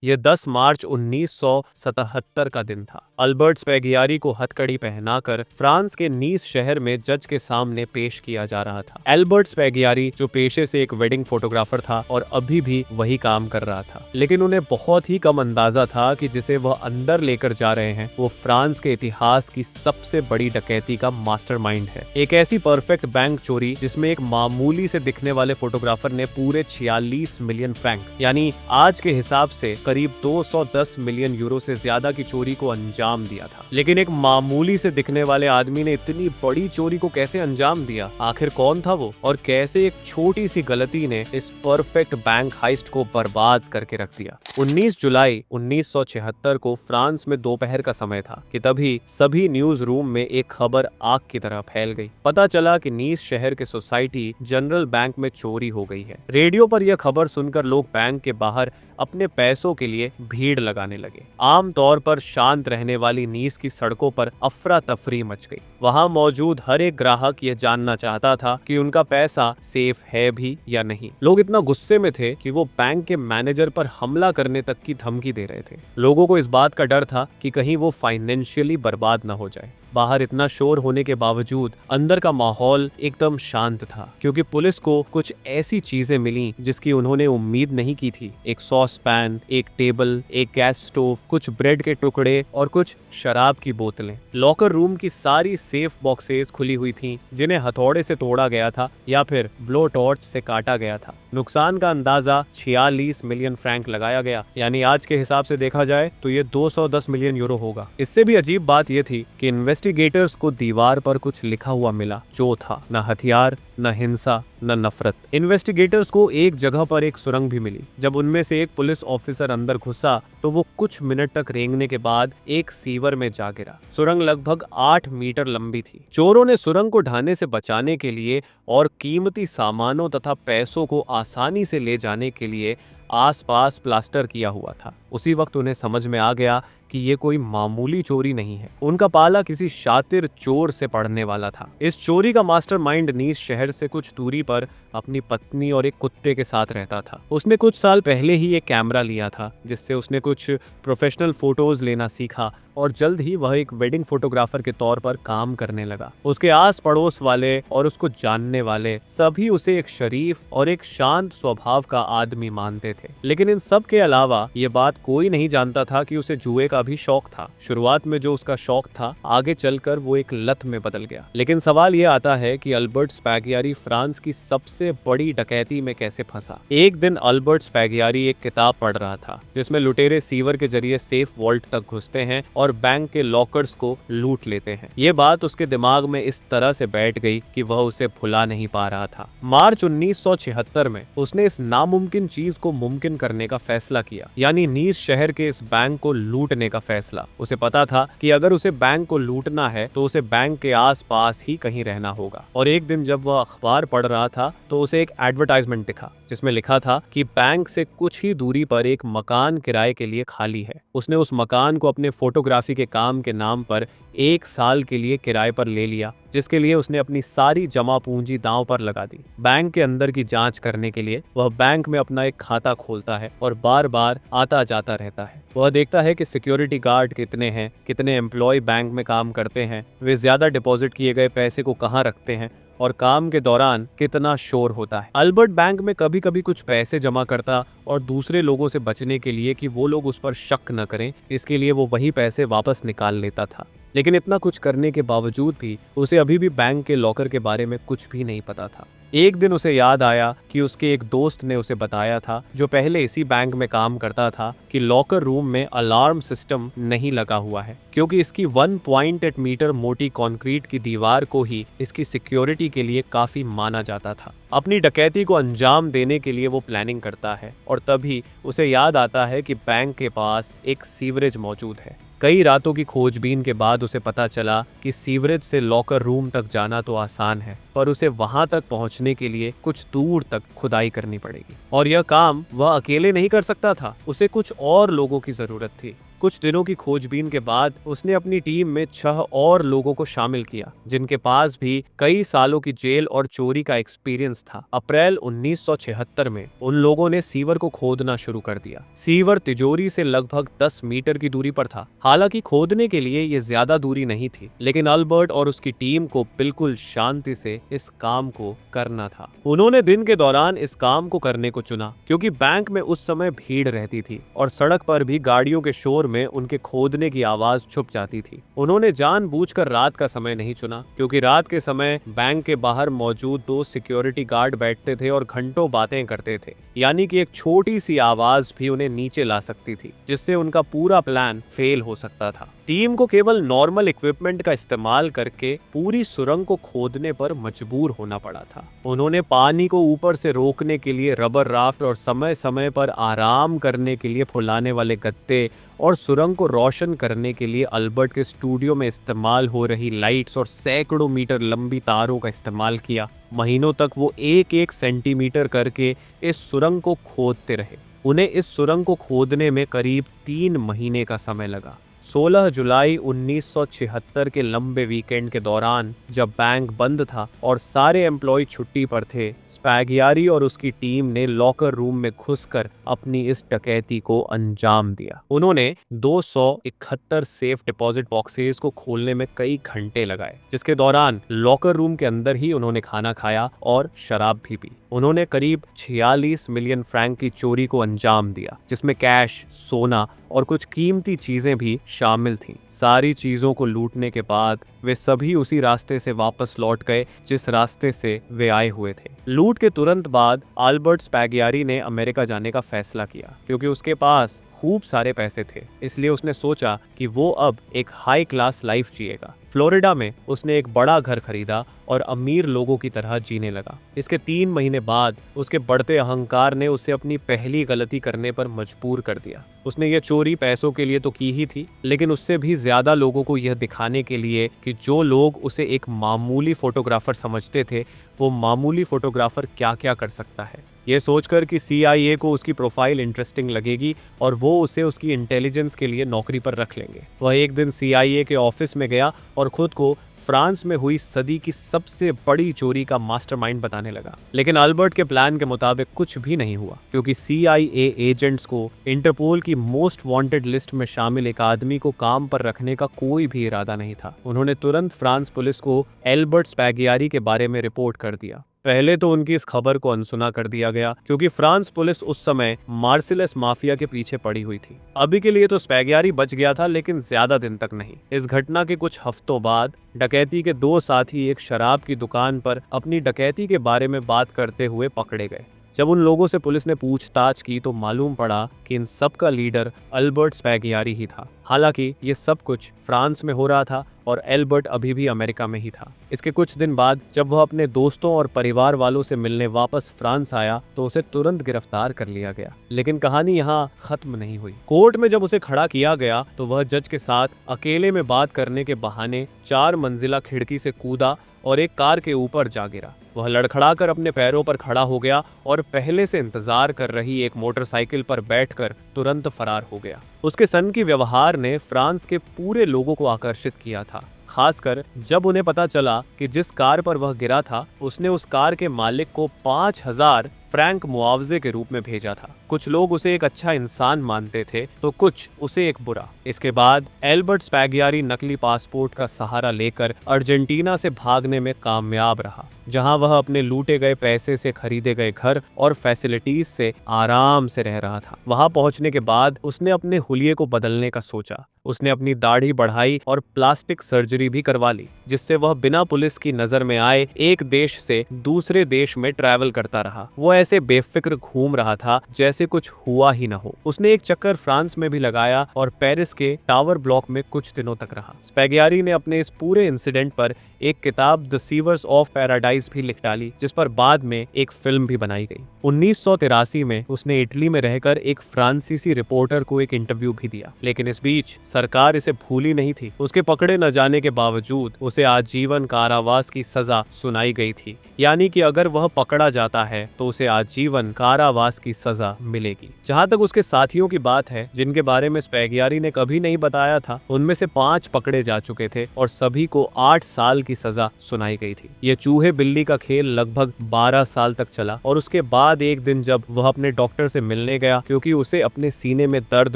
यह 10 मार्च 1977 का दिन था। अल्बर्ट स्पैगियारी को हथकड़ी पहनाकर फ्रांस के नीस शहर में जज के सामने पेश किया जा रहा था। अल्बर्ट स्पैगियारी जो पेशे से एक वेडिंग फोटोग्राफर था और अभी भी वही काम कर रहा था, लेकिन उन्हें बहुत ही कम अंदाजा था कि जिसे वह अंदर लेकर जा रहे हैं वो फ्रांस के इतिहास की सबसे बड़ी डकैती का मास्टरमाइंड है। एक ऐसी परफेक्ट बैंक चोरी जिसमें एक मामूली से दिखने वाले फोटोग्राफर ने पूरे 46 मिलियन फ्रैंक यानी आज के हिसाब से करीब 210 मिलियन यूरो से ज्यादा की चोरी को अंजाम दिया था। लेकिन एक मामूली से दिखने वाले आदमी ने इतनी बड़ी चोरी को कैसे अंजाम दिया? आखिर कौन था वो और कैसे एक छोटी सी गलती ने इस परफेक्ट बैंक हाइस्ट को बर्बाद करके रख दिया? 19 जुलाई 1976 को फ्रांस में दोपहर का समय था कि तभी सभी न्यूज रूम में एक खबर आग की तरह फैल गई। पता चला कि नीस शहर के सोसाइटी जनरल बैंक में चोरी हो गई है। रेडियो पर यह खबर सुनकर लोग बैंक के बाहर अपने पैसों के लिए भीड़ लगाने लगे। आमतौर पर शांत रहने वाली नीस की सड़कों पर अफरा तफरी मच गई। वहां मौजूद हर एक ग्राहक यह जानना चाहता था कि उनका पैसा सेफ है भी या नहीं। लोग इतना गुस्से में थे कि वो बैंक के मैनेजर पर हमला करने तक की धमकी दे रहे थे। लोगों को इस बात का डर था कि कहीं वो फाइनेंशियली बर्बाद न हो जाए। बाहर इतना शोर होने के बावजूद अंदर का माहौल एकदम शांत था, क्योंकि पुलिस को कुछ ऐसी चीजें मिली जिसकी उन्होंने उम्मीद नहीं की थी। एक सॉस पैन, एक टेबल, एक गैस स्टोव, कुछ ब्रेड के टुकड़े और कुछ शराब की बोतलें। लॉकर रूम की सारी सेफ बॉक्सेस खुली हुई थीं, जिन्हें हथौड़े से तोड़ा गया था या फिर ब्लो टॉर्च से काटा गया था। नुकसान का अंदाजा 46 मिलियन फ्रैंक लगाया गया, यानी आज के हिसाब से देखा जाए तो ये 210 मिलियन यूरो होगा। इससे भी अजीब बात यह थी कि इन्वेस्टिगेटर्स को दीवार पर कुछ लिखा हुआ मिला जो था न हथियार, न हिंसा, न नफरत। इन्वेस्टिगेटर्स को एक जगह पर एक सुरंग भी मिली। जब उनमें से एक पुलिस ऑफिसर अंदर घुसा तो वो कुछ मिनट तक रेंगने के बाद एक सीवर में जा गिरा। सुरंग लगभग 8 मीटर लंबी थी। चोरों ने सुरंग को ढाने से बचाने के लिए और कीमती सामानों तथा पैसों को आसानी से ले जाने के लिए आसपास प्लास्टर किया हुआ था। उसी वक्त उन्हें समझ में आ गया कि ये कोई मामूली चोरी नहीं है। उनका पाला किसी शातिर चोर से पड़ने वाला था। इस चोरी का मास्टरमाइंड नीस शहर से कुछ दूरी पर अपनी पत्नी और एक कुत्ते के साथ रहता था। उसने कुछ साल पहले ही एक कैमरा लिया था जिससे उसने कुछ प्रोफेशनल फोटोज लेना सीखा और जल्द ही वह एक वेडिंग फोटोग्राफर के तौर पर काम करने लगा। उसके आस पड़ोस वाले और उसको जानने वाले सभी उसे एक शरीफ और एक शांत स्वभाव का आदमी मानते थे। लेकिन इन सब के अलावा ये बात कोई नहीं जानता था कि उसे जुए का भी शौक था। शुरुआत में जो उसका शौक था आगे चलकर वो एक लत में बदल गया। लेकिन सवाल ये आता है कि अल्बर्ट स्पैगियारी फ्रांस की सबसे बड़ी डकैती में कैसे फंसा। एक दिन अल्बर्ट स्पैगियारी एक किताब पढ़ रहा था जिसमें लुटेरे सीवर के जरिए सेफ वॉल्ट तक घुसते हैं और बैंक के लॉकर्स को लूट लेते हैं। ये बात उसके दिमाग में इस तरह से बैठ गई कि वह उसे भुला नहीं पा रहा था। मार्च 1976 में उसने इस नामुमकिन चीज को मुमकिन करने का फैसला किया, यानी नीस शहर के इस बैंक को लूटने का फैसला। उसे पता था कि अगर उसे बैंक को लूटना है तो उसे बैंक के आसपास ही कहीं रहना होगा। और एक दिन जब वह अखबार पढ़ रहा था तो उसे एक एडवर्टाइजमेंट दिखा जिसमें लिखा था कि बैंक से कुछ ही दूरी पर एक मकान किराए के लिए खाली है। उसने उस मकान को अपने फोटोग्राफी के काम के नाम पर 1 साल के लिए किराए पर ले लिया, जिसके लिए उसने अपनी सारी जमा पूंजी दांव पर लगा दी। बैंक के अंदर की जांच करने के लिए वह बैंक में अपना एक खाता खोलता है और बार बार आता जाता रहता है। वह देखता है कि सिक्योरिटी गार्ड कितने हैं, कितने एम्प्लॉय बैंक में काम करते हैं, वे ज्यादा डिपॉजिट किए गए पैसे को कहाँ रखते हैं और काम के दौरान कितना शोर होता है। अल्बर्ट बैंक में कभी कभी कुछ पैसे जमा करता और दूसरे लोगों से बचने के लिए कि वो लोग उस पर शक न करें, इसके लिए वो वही पैसे वापस निकाल लेता था। लेकिन इतना कुछ करने के बावजूद भी उसे अभी भी बैंक के लॉकर के बारे में कुछ भी नहीं पता था। एक दिन उसे याद आया कि उसके एक दोस्त ने उसे बताया था, जो पहले इसी बैंक में काम करता था, कि लॉकर रूम में अलार्म सिस्टम नहीं लगा हुआ है क्योंकि इसकी 1.8 मीटर मोटी कंक्रीट की दीवार को ही इसकी सिक्योरिटी के लिए काफी माना जाता था। अपनी डकैती को अंजाम देने के लिए वो प्लानिंग करता है और तभी उसे याद आता है कि बैंक के पास एक सीवरेज मौजूद है। कई रातों की खोजबीन के बाद उसे पता चला कि सीवरेज से लॉकर रूम तक जाना तो आसान है, पर उसे वहां तक पहुंचने के लिए कुछ दूर तक खुदाई करनी पड़ेगी। और यह काम वह अकेले नहीं कर सकता था, उसे कुछ और लोगों की जरूरत थी। कुछ दिनों की खोजबीन के बाद उसने अपनी टीम में 6 और लोगों को शामिल किया जिनके पास भी कई सालों की जेल और चोरी का एक्सपीरियंस था। अप्रैल 1976 में उन लोगों ने सीवर को खोदना शुरू कर दिया। सीवर तिजोरी से लगभग 10 मीटर की दूरी पर था। हालांकि खोदने के लिए ये ज्यादा दूरी नहीं थी, लेकिन अल्बर्ट और उसकी टीम को बिल्कुल शांति से इस काम को करना था। उन्होंने दिन के दौरान इस काम को करने को चुना क्योंकि बैंक में उस समय भीड़ रहती थी और सड़क पर भी गाड़ियों के शोर में उनके खोदने की आवाज छुप जाती थी। उन्होंने जानबूझकर रात का समय नहीं चुना क्योंकि रात के समय बैंक के बाहर मौजूद 2 सिक्योरिटी गार्ड बैठते थे और घंटों बातें करते थे, यानी कि एक छोटी सी आवाज भी उन्हें नीचे ला सकती थी, जिससे उनका पूरा प्लान फेल हो सकता था। टीम को केवल नॉर्मल इक्विपमेंट का इस्तेमाल करके पूरी सुरंग को खोदने पर मजबूर होना पड़ा था। उन्होंने पानी को ऊपर से रोकने के लिए रबर राफ्ट और समय समय पर आराम करने के लिए फुलाने वाले गत्ते और सुरंग को रोशन करने के लिए अल्बर्ट के स्टूडियो में इस्तेमाल हो रही लाइट्स और सैकड़ों मीटर लंबी तारों का इस्तेमाल किया। महीनों तक वो 1-1 सेंटीमीटर करके इस सुरंग को खोदते रहे। उन्हें इस सुरंग को खोदने में करीब 3 महीने का समय लगा। 16 जुलाई 1976 के लंबे वीकेंड के दौरान जब बैंक बंद था और सारे एम्प्लॉय छुट्टी पर थे, स्पैगियारी और उसकी टीम ने लॉकर रूम में घुसकर अपनी इस डकैती को अंजाम दिया। उन्होंने 271 सेफ डिपॉजिट बॉक्सेस को खोलने में कई घंटे लगाए, जिसके दौरान लॉकर रूम के अंदर ही उन्होंने खाना खाया और शराब भी पी। उन्होंने करीब 46 मिलियन फ्रैंक की चोरी को अंजाम दिया, जिसमें कैश, सोना और कुछ कीमती चीजें भी शामिल थीं। सारी चीजों को लूटने के बाद वे सभी उसी रास्ते से वापस लौट गए जिस रास्ते से वे आए हुए थे। लूट के तुरंत बाद अल्बर्ट स्पैगियारी ने अमेरिका जाने का फैसला किया क्योंकि उसके पास खूब सारे पैसे थे। इसलिए उसने सोचा कि वो अब एक हाई क्लास लाइफ जिएगा। फ्लोरिडा में उसने एक बड़ा घर खरीदा और अमीर लोगों की तरह जीने लगा। इसके 3 महीने बाद उसके बढ़ते अहंकार ने उसे अपनी पहली गलती करने पर मजबूर कर दिया। उसने ये चोरी पैसों के लिए तो की ही थी, लेकिन उससे भी ज्यादा लोगों को यह दिखाने के लिए कि जो लोग उसे एक मामूली फोटोग्राफर समझते थे, वो मामूली फोटोग्राफर क्या क्या कर सकता है। ये सोचकर कि CIA को उसकी प्रोफाइल इंटरेस्टिंग लगेगी और वो उसे उसकी इंटेलिजेंस के लिए नौकरी पर रख लेंगे, वह एक दिन CIA के ऑफिस में गया और खुद को फ्रांस में हुई सदी की सबसे बड़ी चोरी का मास्टरमाइंड बताने लगा। लेकिन अल्बर्ट के प्लान के मुताबिक कुछ भी नहीं हुआ क्योंकि CIA एजेंट्स को इंटरपोल की मोस्ट वांटेड लिस्ट में शामिल एक आदमी को काम पर रखने का कोई भी इरादा नहीं था। उन्होंने तुरंत फ्रांस पुलिस को एल्बर्ट स्पैगियारी के बारे में रिपोर्ट कर दिया। पहले तो उनकी इस खबर को अनसुना कर दिया गया क्योंकि फ्रांस पुलिस उस समय मार्सिलस माफिया के पीछे पड़ी हुई थी। अभी के लिए तो स्पैगियारी बच गया था, लेकिन ज्यादा दिन तक नहीं। इस घटना के कुछ हफ्तों बाद डकैती के 2 साथी एक शराब की दुकान पर अपनी डकैती के बारे में बात करते हुए पकड़े गए। जब उन लोगों से पुलिस ने पूछताछ की तो मालूम पड़ा कि इन सब का लीडर अल्बर्ट स्पैगियारी ही था। हालांकि ये सब कुछ फ्रांस में हो रहा था और एल्बर्ट अभी भी अमेरिका में ही था। इसके कुछ दिन बाद जब वह अपने दोस्तों और परिवार वालों से मिलने वापस फ्रांस आया तो उसे तुरंत गिरफ्तार कर लिया गया। लेकिन कहानी यहाँ खत्म नहीं हुई। कोर्ट में जब उसे खड़ा किया गया तो वह जज के साथ अकेले में बात करने के बहाने 4 मंजिला खिड़की से कूदा और एक कार के ऊपर जा गिरा। वह लड़खड़ाकर अपने पैरों पर खड़ा हो गया और पहले से इंतजार कर रही एक मोटरसाइकिल पर बैठकर तुरंत फरार हो गया। उसके सनकी व्यवहार ने फ्रांस के पूरे लोगों को आकर्षित किया था, खासकर जब उन्हें पता चला कि जिस कार पर वह गिरा था उसने उस कार के मालिक को 5000 फ्रैंक मुआवजे के रूप में भेजा था। कुछ लोग उसे एक अच्छा इंसान मानते थे तो कुछ उसे एक बुरा। इसके बाद एल्बर्ट स्पैगियारी नकली पासपोर्ट का सहारा लेकर अर्जेंटीना से भागने में कामयाब रहा, जहां वह अपने लूटे गए पैसे से खरीदे गए घर और फैसिलिटीज से आराम से रह रहा था। वहां पहुंचने के बाद उसने अपने हुलिये को बदलने का सोचा। उसने अपनी दाढ़ी बढ़ाई और प्लास्टिक सर्जरी भी करवा ली, जिससे वह बिना पुलिस की नजर में आए एक देश से दूसरे देश में ट्रैवल करता रहा। वो ऐसे बेफिक्र घूम रहा था जैसे कुछ हुआ ही न हो। उसने एक चक्कर फ्रांस में भी लगाया और पेरिस के टावर ब्लॉक में कुछ दिनों तक रहा। स्पैगियारी ने अपने इस पूरे इंसिडेंट पर एक किताब द सीवर्स ऑफ पैराडाइज भी लिख डाली, जिस पर बाद में एक फिल्म भी बनाई गई। 1983 में उसने इटली में रहकर एक फ्रांसीसी रिपोर्टर को एक इंटरव्यू भी दिया, लेकिन इस बीच सरकार इसे भूली नहीं थी। उसके पकड़े न जाने के बावजूद उसे आजीवन कारावास की सजा सुनाई गई थी, यानी कि अगर वह पकड़ा जाता है तो उसे उसे आजीवन कारावास की सजा मिलेगी। जहां तक उसके साथियों की बात है, जिनके बारे में स्पैगियारी ने कभी नहीं बताया था, उनमें से 5 पकड़े जा चुके थे और सभी को 8 साल की सजा सुनाई गई थी। ये चूहे बिल्ली का खेल लगभग 12 साल तक चला और उसके बाद एक दिन जब वह अपने डॉक्टर से मिलने गया, क्योंकि उसे अपने सीने में दर्द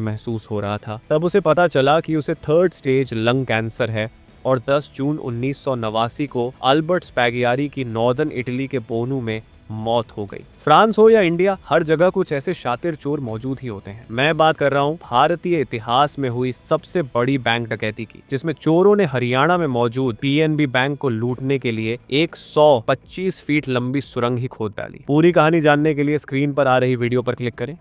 महसूस हो रहा था, तब उसे पता चला कि उसे 3rd स्टेज लंग कैंसर है और 10 जून 1989 को अल्बर्ट स्पैगियारी की नॉर्दर्न इटली के बोनू में मौत हो गई। फ्रांस हो या इंडिया, हर जगह कुछ ऐसे शातिर चोर मौजूद ही होते हैं। मैं बात कर रहा हूँ भारतीय इतिहास में हुई सबसे बड़ी बैंक डकैती की, जिसमें चोरों ने हरियाणा में मौजूद पीएनबी बैंक को लूटने के लिए 125 फीट लंबी सुरंग ही खोद डाली। पूरी कहानी जानने के लिए स्क्रीन पर आ रही वीडियो पर क्लिक करें।